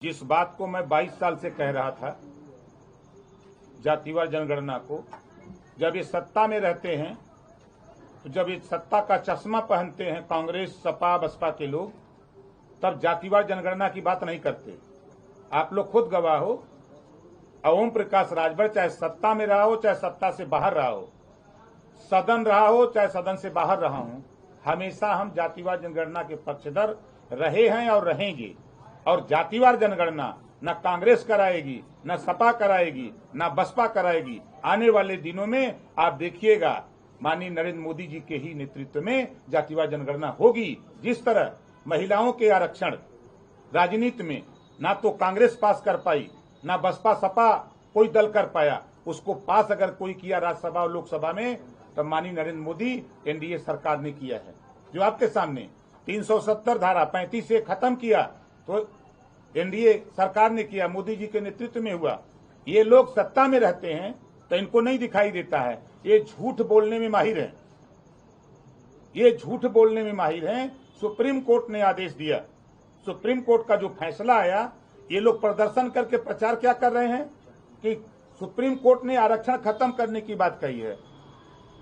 जिस बात को मैं 22 साल से कह रहा था, जातिवार जनगणना को, जब ये सत्ता में रहते हैं तो जब ये सत्ता का चश्मा पहनते हैं कांग्रेस, सपा, बसपा के लोग, तब जातिवार जनगणना की बात नहीं करते। आप लोग खुद गवाह हो। ओम प्रकाश राजभर चाहे सत्ता में रहा हो चाहे सत्ता से बाहर रहा हो, सदन रहा हो चाहे सदन से बाहर रहा हूं, हमेशा हम जातिवार जनगणना के पक्षधर रहे हैं और रहेंगे। और जातिवार जनगणना न कांग्रेस कराएगी, न सपा कराएगी, न बसपा कराएगी। आने वाले दिनों में आप देखिएगा माननीय नरेंद्र मोदी जी के ही नेतृत्व में जातिवार जनगणना होगी। जिस तरह महिलाओं के आरक्षण राजनीति में ना तो कांग्रेस पास कर पाई, ना बसपा सपा कोई दल कर पाया, उसको पास अगर कोई किया राज्यसभा और लोकसभा में, तो माननीय नरेंद्र मोदी एनडीए सरकार ने किया है। जो आपके सामने 370 धारा 35 से खत्म किया तो एनडीए सरकार ने किया, मोदी जी के नेतृत्व में हुआ। ये लोग सत्ता में रहते हैं तो इनको नहीं दिखाई देता है। ये झूठ बोलने में माहिर हैं, ये झूठ बोलने में माहिर हैं। सुप्रीम कोर्ट ने आदेश दिया, सुप्रीम कोर्ट का जो फैसला आया, ये लोग प्रदर्शन करके प्रचार क्या कर रहे हैं कि सुप्रीम कोर्ट ने आरक्षण खत्म करने की बात कही है।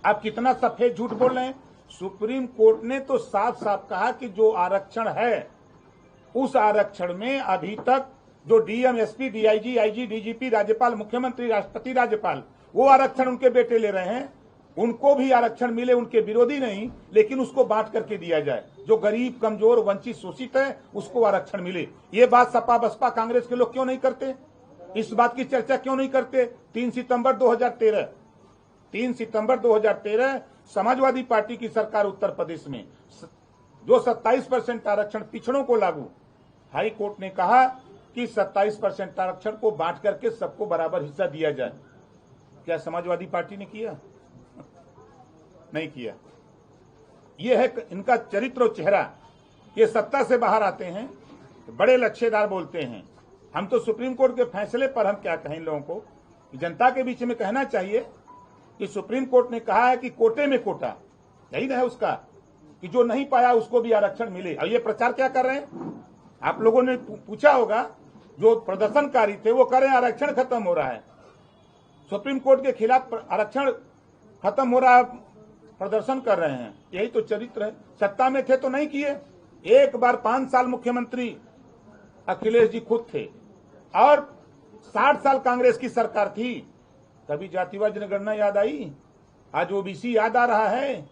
आप कितना सफेद झूठ बोल रहे हैं। सुप्रीम कोर्ट ने तो साफ साफ कहा कि जो आरक्षण है उस आरक्षण में अभी तक जो DM, SP, DIG, IG, DGP, राज्यपाल, मुख्यमंत्री, राष्ट्रपति, राज्यपाल, वो आरक्षण उनके बेटे ले रहे हैं। उनको भी आरक्षण मिले, उनके विरोधी नहीं, लेकिन उसको बांट करके दिया जाए। जो गरीब, कमजोर, वंचित, शोषित है उसको आरक्षण मिले। ये बात सपा, बसपा, कांग्रेस के लोग क्यों नहीं करते? इस बात की चर्चा क्यों नहीं करते? 3 सितंबर 2013 समाजवादी पार्टी की सरकार उत्तर प्रदेश में जो 27% आरक्षण पिछड़ों को लागू, हाई कोर्ट ने कहा कि 27% आरक्षण को बांट करके सबको बराबर हिस्सा दिया जाए। क्या समाजवादी पार्टी ने किया? नहीं किया। यह है इनका चरित्र और चेहरा। ये सत्ता से बाहर आते हैं, बड़े लक्ष्यदार बोलते हैं। हम तो सुप्रीम कोर्ट के फैसले पर हम क्या कहें इन लोगों को, जनता के बीच में कहना चाहिए कि सुप्रीम कोर्ट ने कहा है कि कोटे में कोटा, यही है उसका, कि जो नहीं पाया उसको भी आरक्षण मिले। और ये प्रचार क्या कर रहे हैं? आप लोगों ने पूछा होगा, जो प्रदर्शनकारी थे वो कह रहे हैं आरक्षण खत्म हो रहा है, सुप्रीम कोर्ट के खिलाफ आरक्षण खत्म हो रहा है, प्रदर्शन कर रहे हैं। यही तो चरित्र है। सत्ता में थे तो नहीं किए। एक बार 5 साल मुख्यमंत्री अखिलेश जी खुद थे और 60 साल कांग्रेस की सरकार थी। कभी जातिवार जनगणना याद आई? आज ओबीसी याद आ रहा है,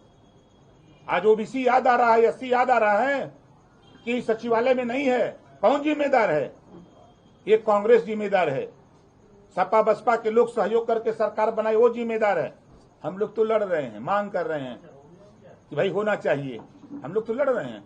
आज ओबीसी याद आ रहा है, एससी याद आ रहा है कि सचिवालय में नहीं है। कौन जिम्मेदार है? ये कांग्रेस जिम्मेदार है। सपा बसपा के लोग सहयोग करके सरकार बनाए, वो जिम्मेदार है। हम लोग तो लड़ रहे हैं, मांग कर रहे हैं कि भाई होना चाहिए। हम लोग तो लड़ रहे हैं।